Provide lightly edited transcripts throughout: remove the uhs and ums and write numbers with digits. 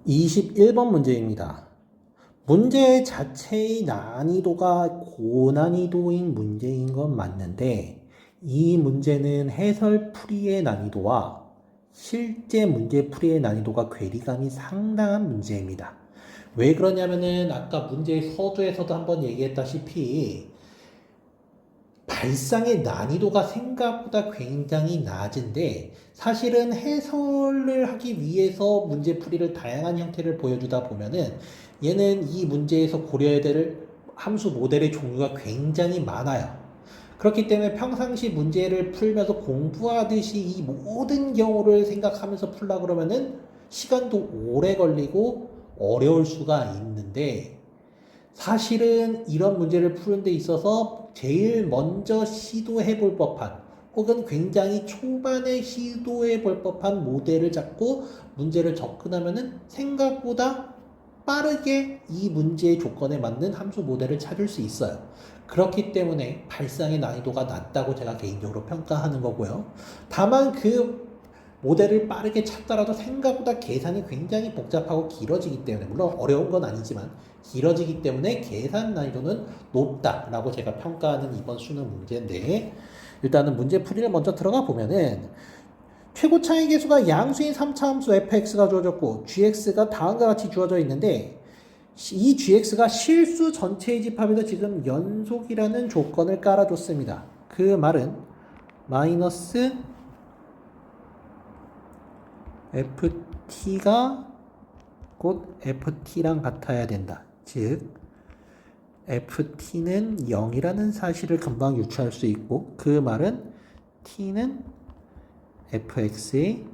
21번 문제입니다. 문제 자체의 난이도가 고난이도인 문제인 건 맞는데 이 문제는 해설풀이의 난이도와 실제 문제풀이의 난이도가 괴리감이 상당한 문제입니다. 왜 그러냐면은 아까 문제 서두에서도 한번 얘기했다시피 발상의 난이도가 생각보다 굉장히 낮은데 사실은 해설을 하기 위해서 문제풀이를 다양한 형태를 보여주다 보면은 얘는 이 문제에서 고려해야 될 함수 모델의 종류가 굉장히 많아요. 그렇기 때문에 평상시 문제를 풀면서 공부하듯이 이 모든 경우를 생각하면서 풀라 그러면은 시간도 오래 걸리고 어려울 수가 있는데 사실은 이런 문제를 푸는 데 있어서 제일 먼저 시도해 볼 법한 혹은 굉장히 초반에 시도해 볼 법한 모델을 잡고 문제를 접근하면은 생각보다 빠르게 이 문제의 조건에 맞는 함수 모델을 찾을 수 있어요. 그렇기 때문에 발상의 난이도가 낮다고 제가 개인적으로 평가하는 거고요. 다만 그 모델을 빠르게 찾더라도 생각보다 계산이 굉장히 복잡하고 길어지기 때문에 물론 어려운 건 아니지만 길어지기 때문에 계산 난이도는 높다라고 제가 평가하는 이번 수능 문제인데 일단은 문제 풀이를 먼저 들어가 보면은 최고 차이 계수가 양수인 3차 함수 fx가 주어졌고 gx가 다음과 같이 주어져 있는데 이 gx가 실수 전체의 집합에서 지금 연속이라는 조건을 깔아줬습니다. 그 말은 마이너스 ft가 곧 ft랑 같아야 된다. 즉 ft는 0이라는 사실을 금방 유추할 수 있고 그 말은 t는 fx의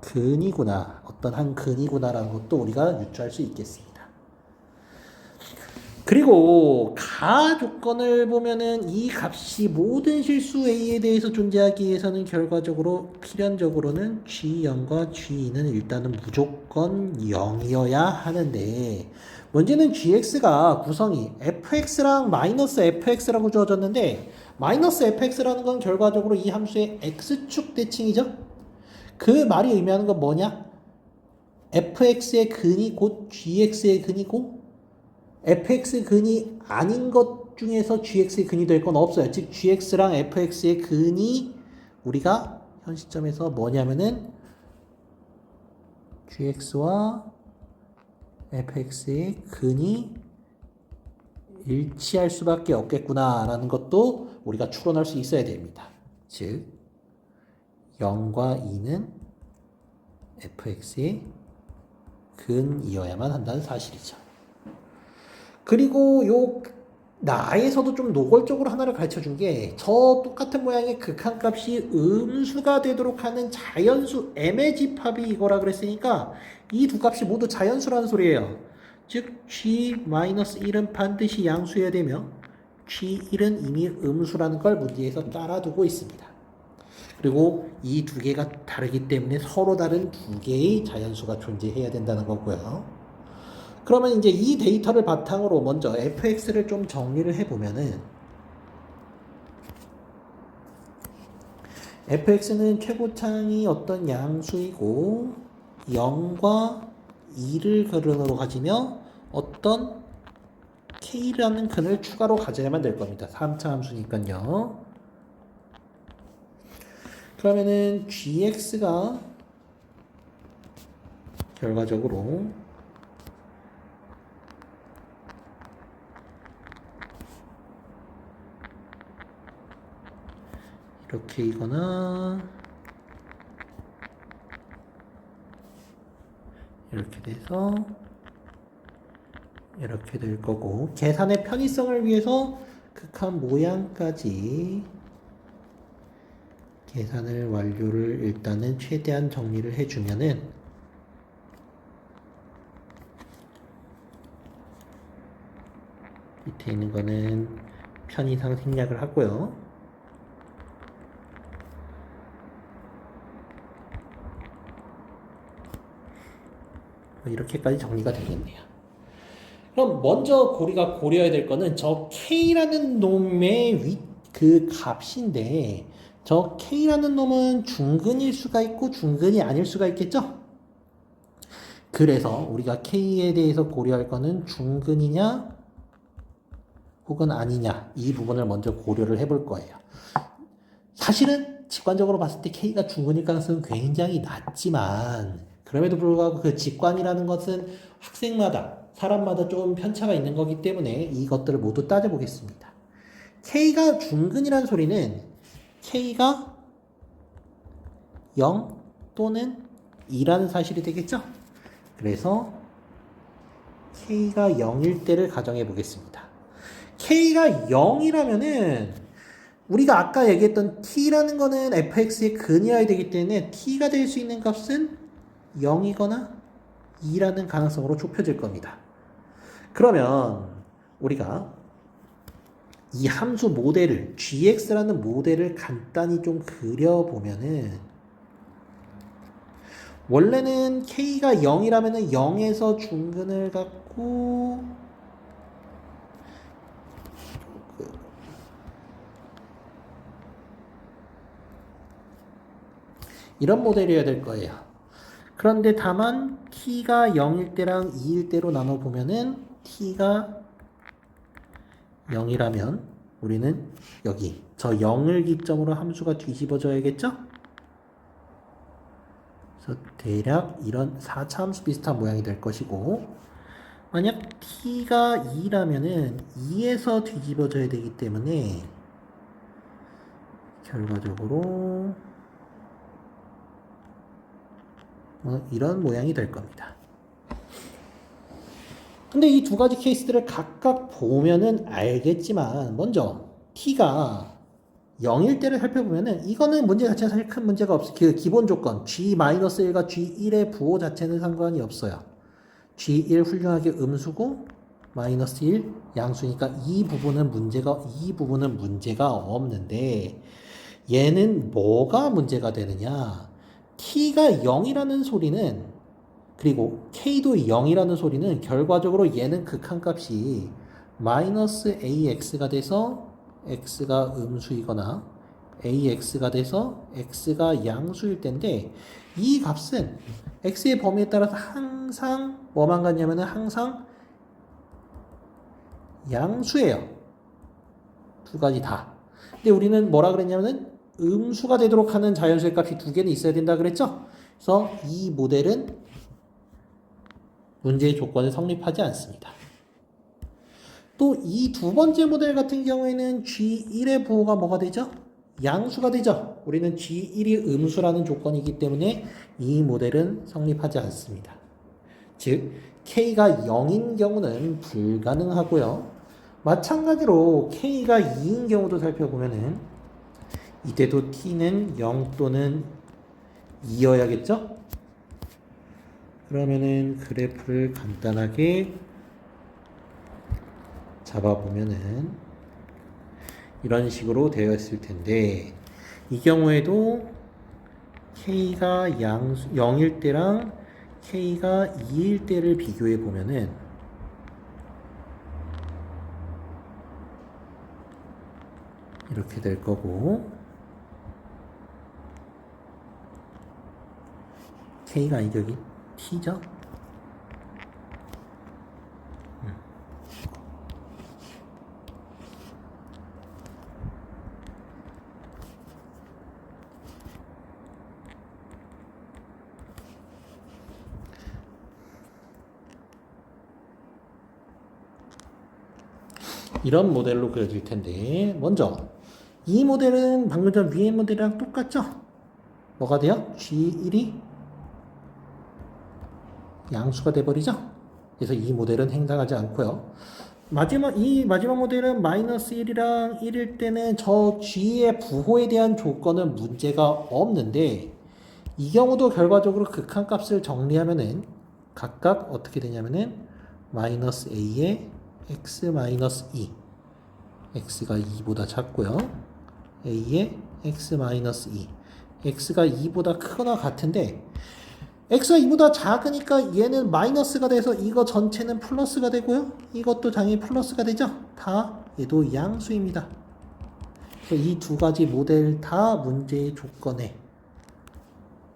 근이구나. 어떤 한 근이구나라는 것도 우리가 유추할 수 있겠습니다. 그리고 가 조건을 보면은 이 값이 모든 실수 a에 대해서 존재하기 위해서는 결과적으로 필연적으로는 g0과 g2는 일단은 무조건 0이어야 하는데 문제는 gx가 구성이 fx랑 마이너스 fx라고 주어졌는데 마이너스 fx라는 건 결과적으로 이 함수의 x축 대칭이죠. 그 말이 의미하는 건 뭐냐? fx의 근이 곧 gx의 근이고 fx 근이 아닌 것 중에서 gx의 근이 될 건 없어요. 즉 gx랑 fx의 근이 우리가 현 시점에서 뭐냐면은 gx와 fx의 근이 일치할 수밖에 없겠구나라는 것도 우리가 추론할 수 있어야 됩니다. 즉 0과 2는 fx의 근이어야만 한다는 사실이죠. 그리고 요 나에서도 좀 노골적으로 하나를 가르쳐 준 게 저 똑같은 모양의 극한값이 음수가 되도록 하는 자연수 m의 집합이 이거라 그랬으니까 이 두 값이 모두 자연수라는 소리예요. 즉 g-1은 반드시 양수여야 되며 g1은 이미 음수라는 걸 문제에서 따라두고 있습니다. 그리고 이 두 개가 다르기 때문에 서로 다른 두 개의 자연수가 존재해야 된다는 거고요. 그러면 이제 이 데이터를 바탕으로 먼저 fx를 좀 정리를 해보면은 fx는 최고창이 어떤 양수이고 0과 2를 근으로 가지며 어떤 k라는 근을 추가로 가져야만 될 겁니다. 3차 함수니까요. 그러면은 gx가 결과적으로 이렇게이거나 이렇게 돼서 이렇게 될 거고 계산의 편의성을 위해서 극한 모양까지 계산을 완료를 일단은 최대한 정리를 해주면은 밑에 있는 거는 편의상 생략을 하고요. 이렇게까지 정리가 되겠네요. 그럼 먼저 우리가 고려해야 될 거는 저 K라는 놈의 그 값인데 저 K라는 놈은 중근일 수가 있고 중근이 아닐 수가 있겠죠? 그래서 우리가 K에 대해서 고려할 거는 중근이냐 혹은 아니냐 이 부분을 먼저 고려를 해볼 거예요. 사실은 직관적으로 봤을 때 K가 중근일 가능성은 굉장히 낮지만 그럼에도 불구하고 그 직관이라는 것은 학생마다 사람마다 좀 편차가 있는 거기 때문에 이것들을 모두 따져보겠습니다. K가 중근이라는 소리는 K가 0 또는 2라는 사실이 되겠죠? 그래서 K가 0일 때를 가정해 보겠습니다. K가 0이라면은 우리가 아까 얘기했던 T라는 거는 fx의 근이어야 되기 때문에 T가 될 수 있는 값은 0이거나 2라는 가능성으로 좁혀질 겁니다. 그러면 우리가 이 함수 모델을 gx라는 모델을 간단히 좀 그려보면은 원래는 k가 0이라면은 0에서 중근을 갖고 이런 모델이어야 될 거예요. 그런데 다만 t가 0일 때랑 2일 때로 나눠보면은 t가 0이라면 우리는 여기 저 0을 기점으로 함수가 뒤집어져야겠죠? 그래서 대략 이런 4차 함수 비슷한 모양이 될 것이고 만약 t가 2라면은 2에서 뒤집어져야 되기 때문에 결과적으로 이런 모양이 될 겁니다. 근데 이 두 가지 케이스들을 각각 보면은 알겠지만 먼저 t가 0일 때를 살펴보면은 이거는 문제 자체는 사실 큰 문제가 없어요. 그 기본 조건 g-1과 g1의 부호 자체는 상관이 없어요. g1 훌륭하게 음수고 마이너스 1 양수니까 이 부분은 문제가 없는데 얘는 뭐가 문제가 되느냐? t가 0이라는 소리는 그리고 k도 0이라는 소리는 결과적으로 얘는 극한값이 마이너스 ax가 돼서 x가 음수이거나 ax가 돼서 x가 양수일 텐데 이 값은 x의 범위에 따라서 항상 뭐만 같냐면 항상 양수예요. 두 가지 다. 근데 우리는 뭐라 그랬냐면은 음수가 되도록 하는 자연수의 값이 두 개는 있어야 된다 그랬죠? 그래서 이 모델은 문제의 조건에 성립하지 않습니다. 또 이 두 번째 모델 같은 경우에는 G1의 부호가 뭐가 되죠? 양수가 되죠. 우리는 G1이 음수라는 조건이기 때문에 이 모델은 성립하지 않습니다. 즉 K가 0인 경우는 불가능하고요. 마찬가지로 K가 2인 경우도 살펴보면은 이때도 T는 0 또는 2여야겠죠? 그러면은 그래프를 간단하게 잡아보면은 이런 식으로 되어 있을 텐데 이 경우에도 K가 0일 때랑 K가 2일 때를 비교해 보면은 이렇게 될 거고 K가 아니죠 여기 T죠? 이런 모델로 그려질 텐데 먼저 이 모델은 방금 전 위의 모델이랑 똑같죠? 뭐가 돼요? G1이 양수가 돼버리죠? 그래서 이 모델은 행당하지 않고요. 이 마지막 모델은 마이너스 1이랑 1일 때는 저 G의 부호에 대한 조건은 문제가 없는데 이 경우도 결과적으로 극한값을 정리하면은 각각 어떻게 되냐면은 마이너스 A에 x 마이너스 2 x가 2보다 작고요. A에 x 마이너스 2 x가 2보다 크거나 같은데 x가 2보다 작으니까 얘는 마이너스가 돼서 이거 전체는 플러스가 되고요. 이것도 당연히 플러스가 되죠. 다 얘도 양수입니다. 그래서 이 두 가지 모델 다 문제의 조건에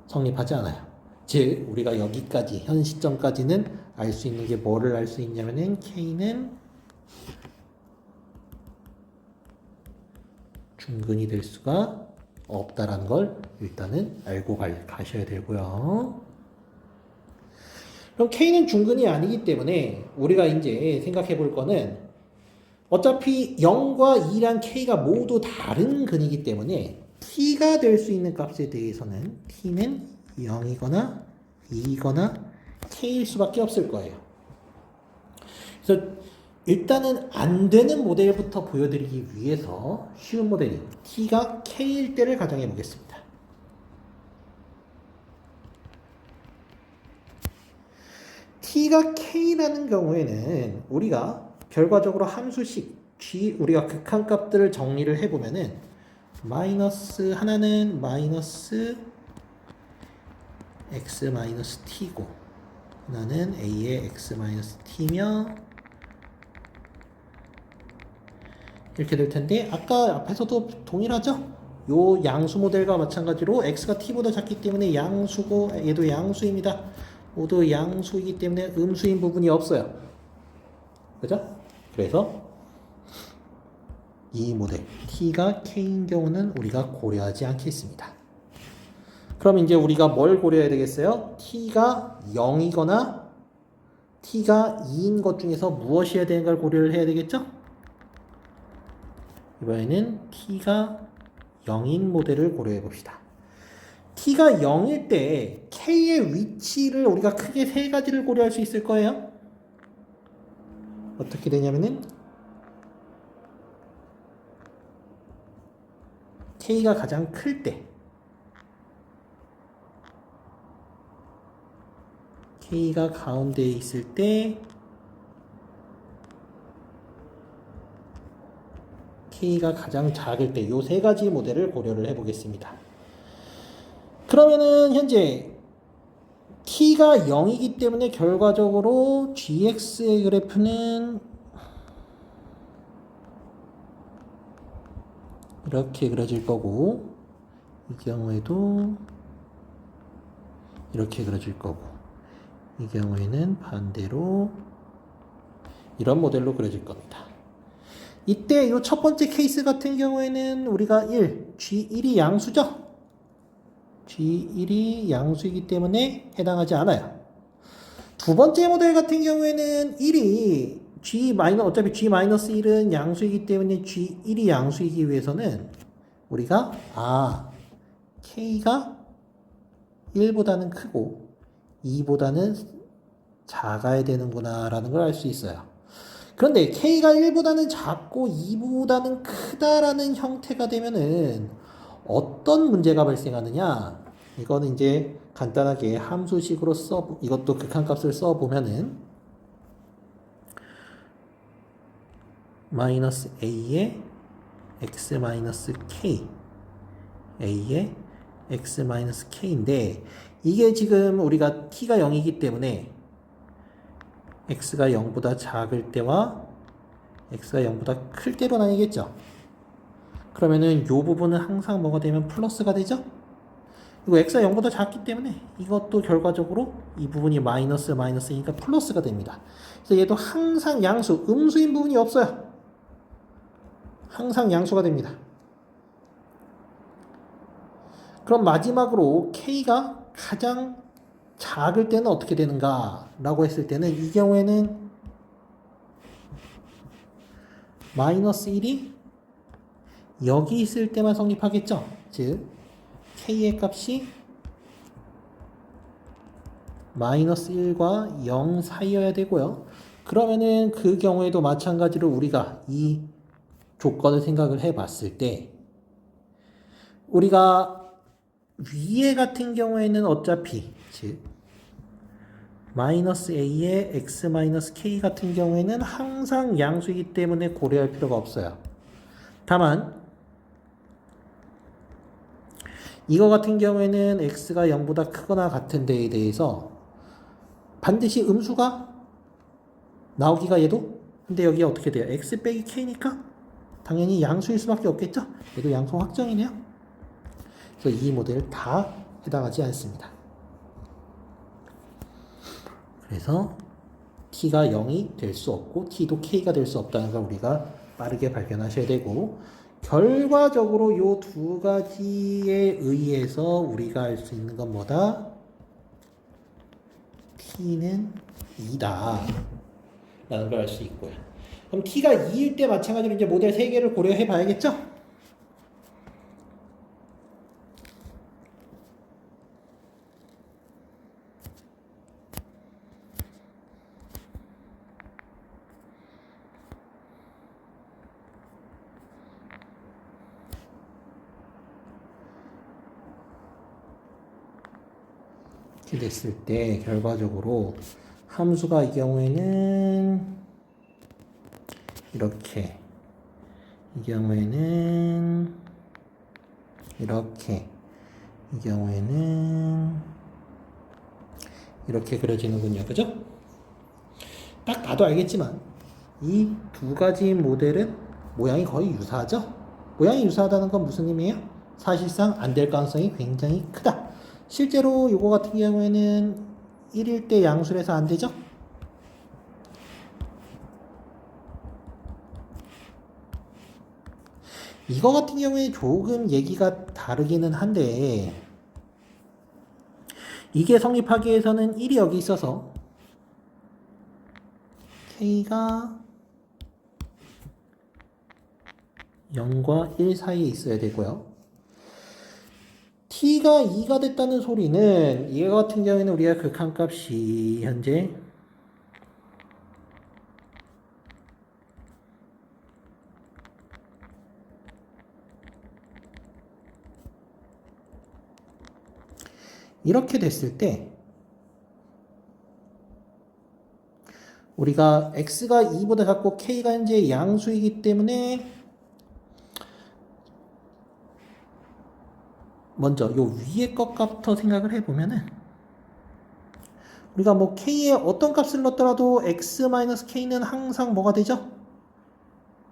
성립하지 않아요. 즉 우리가 여기까지 현 시점까지는 알 수 있는 게 뭐를 알 수 있냐면은 K는 중근이 될 수가 없다라는 걸 일단은 알고 가셔야 되고요. 그럼 K는 중근이 아니기 때문에 우리가 이제 생각해 볼 거는 어차피 0과 2랑 K가 모두 다른 근이기 때문에 T가 될 수 있는 값에 대해서는 T는 0이거나 2이거나 K일 수밖에 없을 거예요. 그래서 일단은 안 되는 모델부터 보여드리기 위해서 쉬운 모델인 T가 K일 때를 가정해 보겠습니다. T가 K라는 경우에는 우리가 결과적으로 함수식 G 우리가 극한값들을 정리를 해보면은 마이너스 하나는 마이너스 x 마이너스 t고 하나는 a의 x 마이너스 t며 이렇게 될 텐데 아까 앞에서도 동일하죠? 요 양수 모델과 마찬가지로 x가 t보다 작기 때문에 양수고 얘도 양수입니다. 모두 양수이기 때문에 음수인 부분이 없어요. 그죠? 그래서 이 모델 t가 k인 경우는 우리가 고려하지 않겠습니다. 그럼 이제 우리가 뭘 고려해야 되겠어요? t가 0이거나 t가 2인 것 중에서 무엇이어야 되는 걸 고려를 해야 되겠죠? 이번에는 t가 0인 모델을 고려해 봅시다. t가 0일 때 k의 위치를 우리가 크게 세 가지를 고려할 수 있을 거예요. 어떻게 되냐면은 k가 가장 클 때 K가 가운데에 있을 때 K가 가장 작을 때 요 세 가지 모델을 고려를 해 보겠습니다. 그러면은 현재 T가 0이기 때문에 결과적으로 GX의 그래프는 이렇게 그려질 거고 이 경우에도 이렇게 그려질 거고 이 경우에는 반대로 이런 모델로 그려질 겁니다. 이때 이 첫 번째 케이스 같은 경우에는 우리가 G1이 양수죠? G1이 양수이기 때문에 해당하지 않아요. 두 번째 모델 같은 경우에는 1이 어차피 G-1은 양수이기 때문에 G1이 양수이기 위해서는 우리가 K가 1보다는 크고 2보다는 작아야 되는구나 라는 걸 알 수 있어요. 그런데 K가 1보다는 작고 2보다는 크다라는 형태가 되면은 어떤 문제가 발생하느냐? 이거는 이제 간단하게 함수식으로 이것도 극한값을 써보면은 마이너스 a의 x 마이너스 k a의 x 마이너스 k인데 이게 지금 우리가 t가 0이기 때문에 x가 0보다 작을 때와 x가 0보다 클 때로 나뉘겠죠. 그러면은 이 부분은 항상 뭐가 되면 플러스가 되죠. 이거 x가 0보다 작기 때문에 이것도 결과적으로 이 부분이 마이너스니까 플러스가 됩니다. 그래서 얘도 항상 양수, 음수인 부분이 없어요. 항상 양수가 됩니다. 그럼 마지막으로 k가 가장 작을 때는 어떻게 되는가 라고 했을 때는 이 경우에는 마이너스 1이 여기 있을 때만 성립하겠죠. 즉 k의 값이 마이너스 1과 0 사이여야 되고요. 그러면은 그 경우에도 마찬가지로 우리가 이 조건을 생각을 해 봤을 때 우리가 위에 같은 경우에는 어차피 즉 마이너스 a의 x 마이너스 k 같은 경우에는 항상 양수이기 때문에 고려할 필요가 없어요. 다만 이거 같은 경우에는 x가 0보다 크거나 같은 데에 대해서 반드시 음수가 나오기가 얘도 근데 여기 어떻게 돼요? x 빼기 k니까 당연히 양수일 수밖에 없겠죠? 얘도 양수 확정이네요. 그래서 이 모델 다 해당하지 않습니다. 그래서 t가 0이 될 수 없고 t도 k가 될 수 없다는 걸 우리가 빠르게 발견하셔야 되고, 결과적으로 이 두 가지에 의해서 우리가 알 수 있는 건 뭐다? t는 2다 라는 걸 알 수 있고요. 그럼 t가 2일 때 마찬가지로 이제 모델 3개를 고려해 봐야겠죠? 이렇게 됐을 때 결과적으로 함수가 이 경우에는 이렇게, 이 경우에는 이렇게, 이 경우에는 이렇게 그려지는군요. 그죠? 딱 봐도 알겠지만 이 두 가지 모델은 모양이 거의 유사하죠? 모양이 유사하다는 건 무슨 의미예요? 사실상 안 될 가능성이 굉장히 크다. 실제로 이거 같은 경우에는 1일 때 양수해서 안 되죠? 이거 같은 경우에 조금 얘기가 다르기는 한데, 이게 성립하기 위해서는 1이 여기 있어서 k가 0과 1 사이에 있어야 되고요. t가 2가 됐다는 소리는 이거 같은 경우에는 우리가 극한값이 현재 이렇게 됐을 때 우리가 x가 2보다 작고 k가 현재 양수이기 때문에 먼저 요 위에 것부터 생각을 해보면은 우리가 뭐 k에 어떤 값을 넣더라도 x-k는 항상 뭐가 되죠?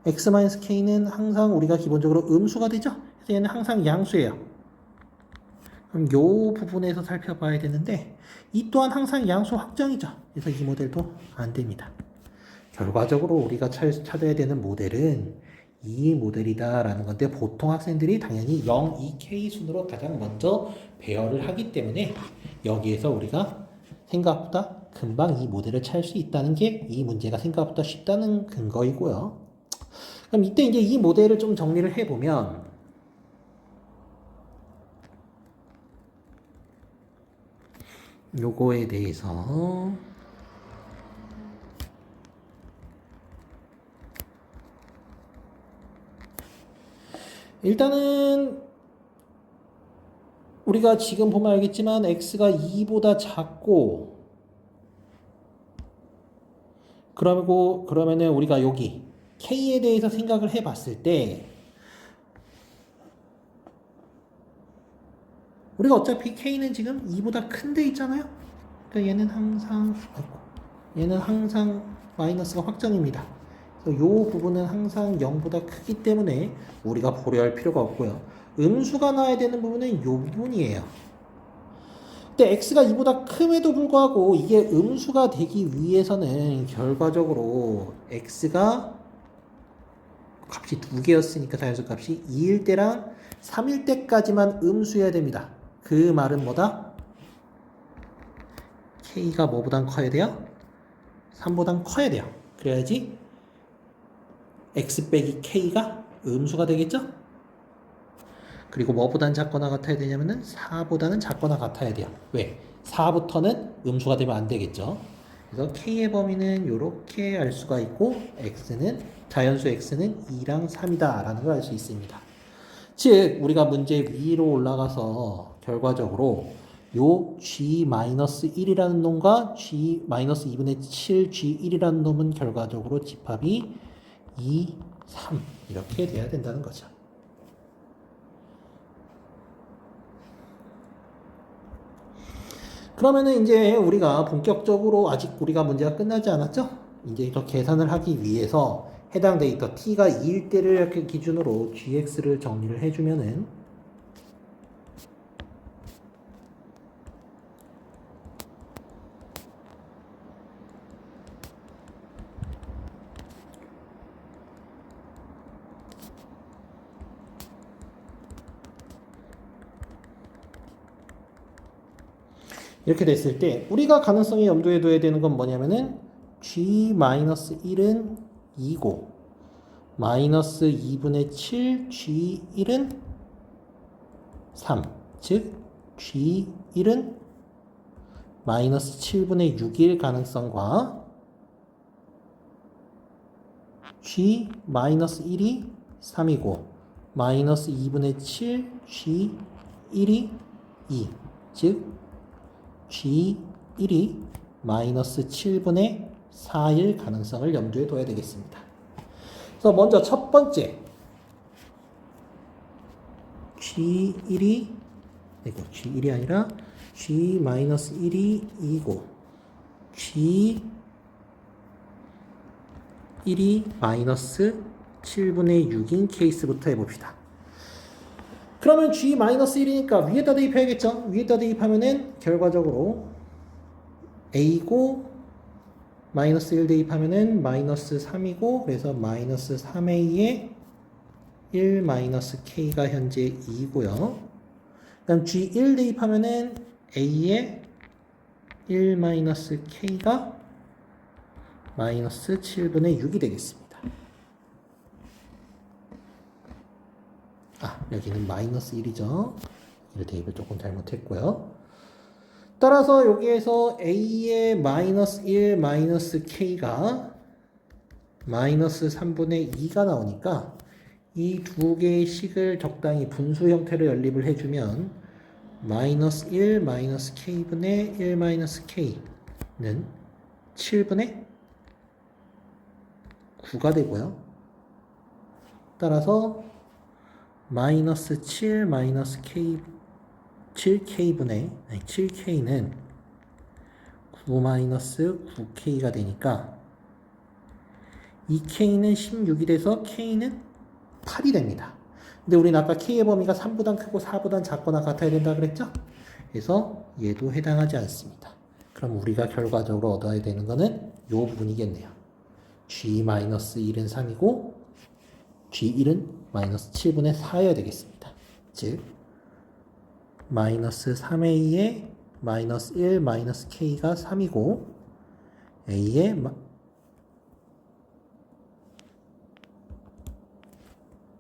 x-k는 항상 우리가 기본적으로 음수가 되죠? 그래서 얘는 항상 양수예요. 그럼 요 부분에서 살펴봐야 되는데 이 또한 항상 양수 확정이죠. 그래서 이 모델도 안 됩니다. 결과적으로 우리가 찾아야 되는 모델은 이 모델이다 라는 건데, 보통 학생들이 당연히 0, 2K 순으로 가장 먼저 배열을 하기 때문에 여기에서 우리가 생각보다 금방 이 모델을 찾을 수 있다는 게 이 문제가 생각보다 쉽다는 근거이고요. 그럼 이때 이제 이 모델을 좀 정리를 해보면 요거에 대해서 일단은 우리가 지금 보면 알겠지만 x가 2보다 작고, 그러면은 우리가 여기 k에 대해서 생각을 해봤을 때 우리가 어차피 k는 지금 2보다 큰 데 있잖아요. 그러니까 얘는 항상 마이너스가 확정입니다. 그래서 이 부분은 항상 0보다 크기 때문에 우리가 고려할 필요가 없고요. 음수가 나와야 되는 부분은 이 부분이에요. 근데 x가 2보다 큼에도 불구하고 이게 음수가 되기 위해서는 결과적으로 x가 값이 2개였으니까 자연수값이 2일 때랑 3일 때까지만 음수여야 됩니다. 그 말은 뭐다? k가 뭐보단 커야 돼요? 3보단 커야 돼요. 그래야지 x 빼기 k가 음수가 되겠죠? 그리고 뭐보단 작거나 같아야 되냐면은 4보다는 작거나 같아야 돼요. 왜? 4부터는 음수가 되면 안 되겠죠. 그래서 k의 범위는 이렇게 알 수가 있고, 자연수 x는 2랑 3이다 라는 걸 알 수 있습니다. 즉 우리가 문제 위로 올라가서 결과적으로 요 g-1이라는 놈과 g-2분의 7 g1이라는 놈은 결과적으로 집합이 2, 3 이렇게 돼야 된다는 거죠. 그러면은 이제 우리가 본격적으로, 아직 우리가 문제가 끝나지 않았죠? 이제 이렇게 계산을 하기 위해서 해당 데이터 t가 2일 때를 이렇게 기준으로 gx를 정리를 해주면은 이렇게 됐을 때 우리가 가능성에 염두에 둬야 되는 건 뭐냐면은 G-1은 2고 마이너스 2분의 7 G1은 3. 즉 G1은 마이너스 7분의 6일 가능성과 G 마이너스 1이 3이고 마이너스 2분의 7 G1이 2. 즉 G1이 마이너스 7분의 4일 가능성을 염두에 둬야 되겠습니다. 그래서 먼저 첫 번째 G1이 이거 G1이 아니라 G-1이 2고 G1이 마이너스 7분의 6인 케이스부터 해봅시다. 그러면 G-1이니까 위에다 대입해야겠죠? 위에다 대입하면은 결과적으로 A고 마이너스 1 대입하면은 마이너스 3이고 그래서 마이너스 3A에 1 마이너스 K가 현재 2고요. 그다음 G1 대입하면은 A에 1 마이너스 K가 마이너스 7분의 6이 되겠습니다. 여기는 마이너스 1이죠. 이 대입을 조금 잘못했고요. 따라서 여기에서 A의 마이너스 1 마이너스 K가 마이너스 3분의 2가 나오니까 이 두 개의 식을 적당히 분수 형태로 연립을 해주면 마이너스 1 마이너스 K분의 1 마이너스 K는 7분의 9가 되고요. 따라서 마이너스 7 마이너스 K 7K는 9 마이너스 9K가 되니까 이 K는 16이 돼서 K는 8이 됩니다. 근데 우리는 아까 K의 범위가 3보다 크고 4보다 작거나 같아야 된다 그랬죠? 그래서 얘도 해당하지 않습니다. 그럼 우리가 결과적으로 얻어야 되는 거는 이 부분이겠네요. G-1은 3이고 G1은 마이너스 7분의 4여야 되겠습니다. 즉 마이너스 3A에 마이너스 1 마이너스 K가 3이고 A에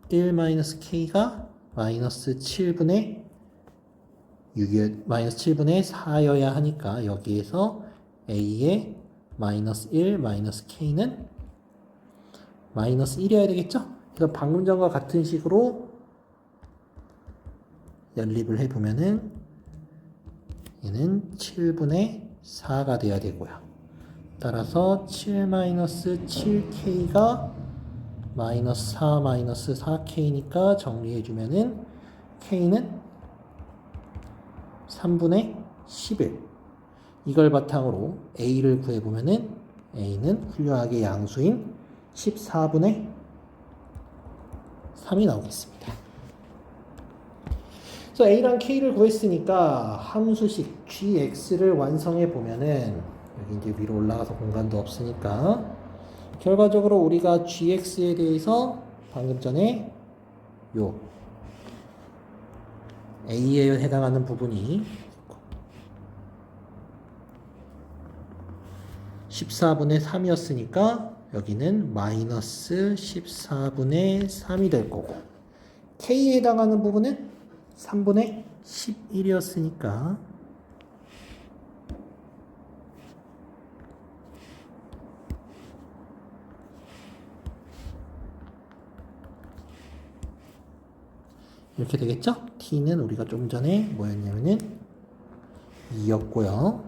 1 마이너스 K가 마이너스 7분의 6이 마이너스 7분의 4여야 하니까 여기에서 A에 마이너스 1 마이너스 K는 마이너스 1이어야 되겠죠? 그래서 방금 전과 같은 식으로 연립을 해보면은 얘는 7분의 4가 돼야 되고요. 따라서 7 마이너스 7K가 마이너스 4 마이너스 4K니까 정리해주면은 K는 3분의 11. 이걸 바탕으로 A를 구해보면은 A는 훌륭하게 양수인 14분의 3이 나오겠습니다. 그래서 A랑 K를 구했으니까 함수식 gx를 완성해 보면은 여기 이제 위로 올라가서 공간도 없으니까 결과적으로 우리가 gx에 대해서 방금 전에 요 A에 해당하는 부분이 14분의 3이었으니까 여기는 마이너스 14분의 3이 될 거고 K에 해당하는 부분은 3분의 11이었으니까 이렇게 되겠죠? T는 우리가 좀 전에 뭐였냐면은 2였고요.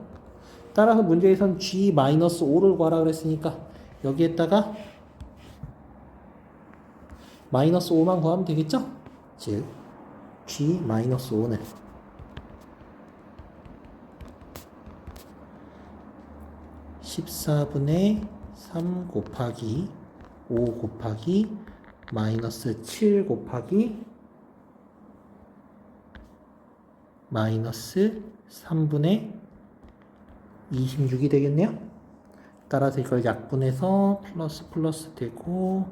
따라서 문제에선 G-5를 구하라 그랬으니까 여기에다가 마이너스 5만 구하면 되겠죠? 즉 G-5는 14분의 3 곱하기 5 곱하기 마이너스 7 곱하기 마이너스 3분의 26이 되겠네요. 따라서 이걸 약분해서 플러스 되고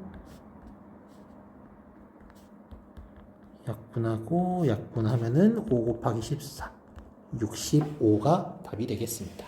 약분하고 약분하면은 5 곱하기 14 65가 답이 되겠습니다.